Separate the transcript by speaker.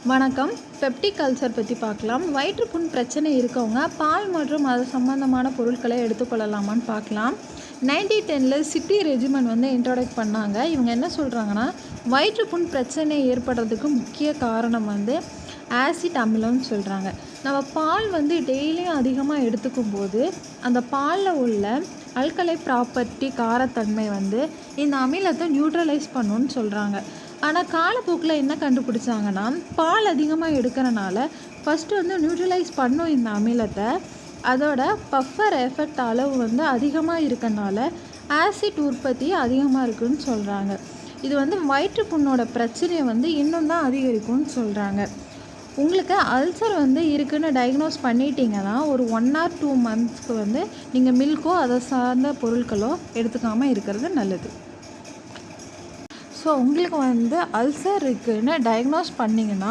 Speaker 1: வணக்கம். Peptic ulcer பற்றி பார்க்கலாம். வயிற்றுப்புண் பிரச்சனை இருக்கவங்க பால் மற்றும் அது சம்பந்தமான பொருட்களை எடுத்துக்கொள்ளலாமான்னு பார்க்கலாம். 1910 சிட்டி ரெஜிமெண்ட் இன்ட்ரோடக்ட் பண்ணாங்க. இவங்க என்ன சொல்கிறாங்கன்னா, வயிற்றுப்புண் பிரச்சனை ஏற்படுறதுக்கு முக்கிய காரணம் ஆசிட் அமிலம்னு சொல்கிறாங்க. நம்ம பால் டெய்லியும் அதிகமாக எடுத்துக்கும் போது அந்த பாலில் உள்ள அல்கலை ப்ராப்பர்ட்டி காரத்தன்மை இந்த அமிலத்தை நியூட்ரலைஸ் பண்ணுன்னு சொல்கிறாங்க. ஆனால் காலப்போக்கில் என்ன கண்டுபிடிச்சாங்கன்னா, பால் அதிகமாக எடுக்கிறனால ஃபஸ்ட்டு நியூட்ரலைஸ் பண்ணும் இந்த அமிலத்தை. அதோட பஃபர் எஃபெக்ட் அளவு அதிகமாக இருக்கனால ஆசிட் உற்பத்தி அதிகமாக இருக்குன்னு சொல்கிறாங்க. இது வயிற்றுப்புண்ணோட பிரச்சனையை இன்னும் தான் அதிகரிக்கும்னு சொல்கிறாங்க. உங்களுக்கு அல்சர் இருக்குன்னு டயக்னோஸ் பண்ணிட்டீங்கன்னா ஒரு 1 or 2 monthsக்கு நீங்கள் மில்க்கோ அதை சார்ந்த பொருட்களோ எடுத்துக்காமல் இருக்கிறது நல்லது. ஸோ உங்களுக்கு அல்சர் இருக்குன்னு டயக்னோஸ் பண்ணிங்கன்னா